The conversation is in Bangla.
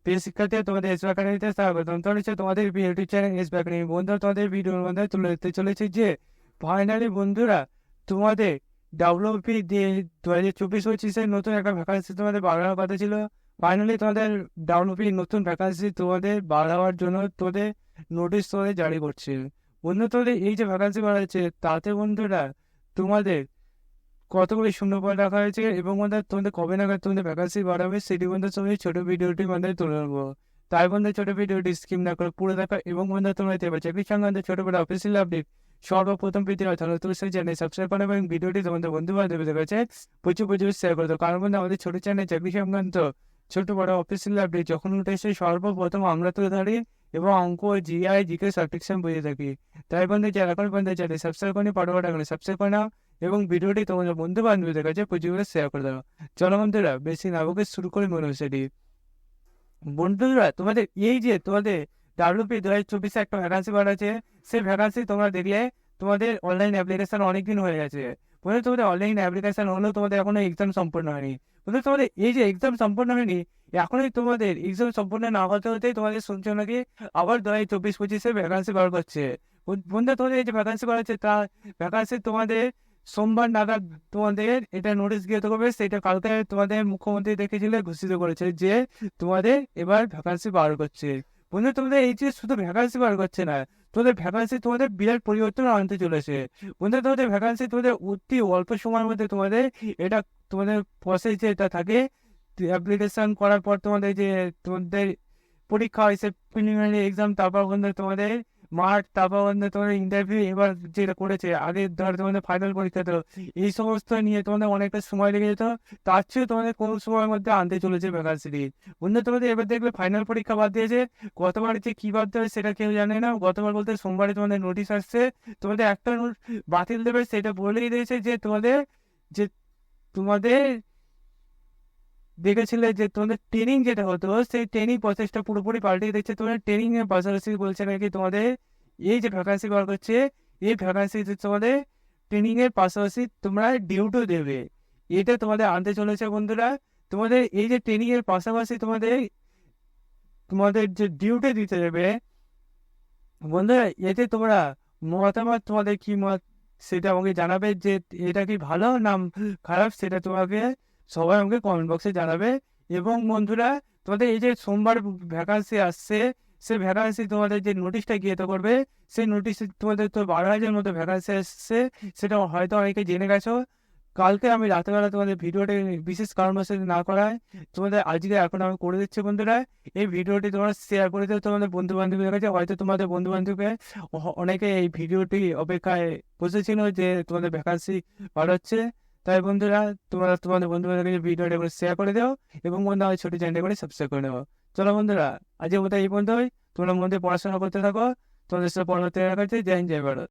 প্রিয় শিক্ষার্থী, তোমাদের এস একাডেমিতে স্বাগতম। তো হচ্ছে তোমাদের ইউটিউব চ্যানেল এস একাডেমি। বন্ধুরা, তোমাদের ভিডিওর মধ্যে তুলে ধরতে চলেছে যে ফাইনালি বন্ধুরা তোমাদের ডাব্লিউপি দিয়ে 2024-25 নতুন একটা ভ্যাকান্সি তোমাদের বাড়ানোর কথা ছিল। ফাইনালি তোমাদের ডাব্লিউপি নতুন ভ্যাকান্সি তোমাদের বাড়াবার জন্য তোমাদের নোটিশ তোমাদের জারি করছে। বন্ধু, তোমাদের এই যে ভ্যাকান্সি বাড়াচ্ছে তাতে বন্ধুরা তোমাদের কতগুলি শূন্যপদ রাখা হয়েছে এবং তোমাদের কবে নাগাদ তোমাদের ভ্যাকান্সি বাড়াবে সেটি বন্ধু তুমি ছোট ভিডিওটি মধ্যে তুলে নেবো। তাই বন্ধু ছোট ভিডিওটি স্কিপ না করে পুরো দেখা এবং বন্ধু তোমরা দেখতে পাচ্ছ চাকরি সংক্রান্ত ছোট বড় অফিসিয়াল আপডেট সর্বপ্রথম পেতে হয় তাহলে তুমি সেই চ্যানেল সাবস্ক্রাইব করো এবং ভিডিওটি তোমাদের বন্ধু বান্ধবদের কাছে প্রচুর প্রচুর শেয়ার করে দাও। কারণ বন্ধু আমাদের ছোট চ্যানেল চাকরি সংক্রান্ত ছোট বড় অফিসিয়াল আপডেট যখন উঠে এসে সর্বপ্রথম আমরা তুলে ধরি এবং অঙ্ক জিআই জিকে সাবজেকশন বুঝে থাকি। তাই বন্ধু যারা এখন বন্ধু চ্যানেল সাবস্ক্রাইব করেনি পাঠাটা করে সাবস্ক্রাইব করে নাও এবং ভিডিওটি তোমাদের বন্ধু বান্ধবীদের কাছে প্রচুর করে শেয়ার করে দেবো। চলো বন্ধুরা বেশি না বকে শুরু করে মনে হচ্ছে বন্ধুরা তোমাদের এই যে তোমাদের ডাব্লিউপি 2024 একটা ভ্যাকান্সি বাড়াচ্ছে, সেই ভ্যাকান্সি তোমরা দেখলে তোমাদের অনলাইন অ্যাপ্লিকেশন অনেকদিন হয়ে গেছে। বন্ধু তোমাদের অনলাইন অ্যাপ্লিকেশন হলেও তোমাদের এখনো এক্সাম সম্পূর্ণ হয়নি। বন্ধু তোমাদের এই যে এক্সাম সম্পূর্ণ হয়নি, এখনই তোমাদের এক্সাম সম্পূর্ণ না হতে হতেই তোমাদের শুনছো নাকি আবার 2024-25 ভ্যাকান্সি বার করছে। বন্ধু তোমাদের এই যে ভ্যাকান্সি বাড়াচ্ছে তা ভ্যাকান্সি তোমাদের সোমবার নাগাদ তোমাদের এটা নোটিশ গিয়ে করবে। সেটা কালকে তোমাদের মুখ্যমন্ত্রী দেখেছিলে ঘোষিত করেছে যে তোমাদের এবার ভ্যাকান্সি বার করছে। বন্ধু তোমাদের এই যে শুধু ভ্যাকান্সি বার করছে না, তোমাদের ভ্যাকান্সি তোমাদের বিরাট পরিবর্তন আনতে চলেছে। বন্ধু তোমাদের ভ্যাকান্সি তোমাদের অতি অল্প সময়ের মধ্যে তোমাদের এটা তোমাদের প্রসেস যেটা থাকে অ্যাপ্লিকেশন করার পর তোমাদের যে তোমাদের পরীক্ষা হয়েছে প্রিলিমিনারি এক্সাম, তারপর বন্ধু তোমাদের মার্ক, তারপর বন্ধু তোমাদের ইন্টারভিউ, এবার যেটা করেছে আগে ধর তোমাদের ফাইনাল পরীক্ষা তো এই সমস্ত নিয়ে তোমাদের অনেকটা সময় লেগে যেত। তার চেয়ে তোমাদের কোন সময়ের মধ্যে আনতে চলেছে ভ্যাকান্সি। বন্ধু তোমাদের এবার দেখবে ফাইনাল পরীক্ষা বাদ দিয়েছে। গতবার যে কি বাদ দেবে সেটা কেউ জানে না। গতবার বলতে সোমবারে তোমাদের নোটিশ আসছে, তোমাদের একটা বাতিল দেবে সেটা বলেই দিয়েছে যে তোমাদের দেখেছিলে যে তোমাদের ট্রেনিং যেটা হতো সেই ট্রেনিং প্রসেসটা পুরোপুরি পাল্টে দিচ্ছে। তোমাদের ট্রেনিং এর পাশাপাশি বলছে নাকি তোমাদের এই যে ভ্যাকান্সি বার করছে এই ভ্যাকান্সি তোমাদের ট্রেনিং এর পাশাপাশি তোমরা ডিউটিও দেবে, এটা তোমাদের আনতে চলেছে। বন্ধুরা তোমাদের এই যে ট্রেনিং এর পাশাপাশি তোমাদের তোমাদের যে ডিউটি দিতে দেবে, বন্ধুরা এতে তোমরা মতামত তোমাদের কি মত সেটা আমাকে জানাবে যে এটা কি ভালো না খারাপ, সেটা তোমাকে সবাই আমাকে কমেন্ট বক্সে জানাবে। এবং বন্ধুরা তোমাদের এই যে সোমবার ভ্যাকান্সি আসছে সেই ভ্যাকান্সি তোমাদের যে নোটিশটা গিয়ে করবে সেই নোটিশ তোমাদের তো 12,000 মতো ভ্যাকান্সি আসছে, সেটা হয়তো অনেকে জেনে গেছো। কালকে আমি রাতেবেলা তোমাদের ভিডিওটি বিশেষ কারণবশত না করায় তোমাদের আজকে এখন আমি করে দিচ্ছি। বন্ধুরা এই ভিডিওটি তোমরা শেয়ার করে দিও তোমাদের বন্ধু বান্ধবীদের কাছে। হয়তো তোমাদের বন্ধু বান্ধবকে অনেকে এই ভিডিওটি অপেক্ষায় বসেছিল যে তোমাদের ভ্যাকান্সি বার হচ্ছে। তাই বন্ধুরা তোমরা তোমাদের বন্ধু বান্ধবীদের ভিডিওটি করে শেয়ার করে দাও এবং বন্ধু আমার ছোট চ্যানেল করে সাবস্ক্রাইব করে নেবো। চলো বন্ধুরা আজকের মতো এই পর্যন্তই। তোমরা মধ্যে পড়াশোনা করতে থাকো, তোমাদের সাথে পরবর্তী দেখা হচ্ছে। জয় হিন্দ, জয় ভারত।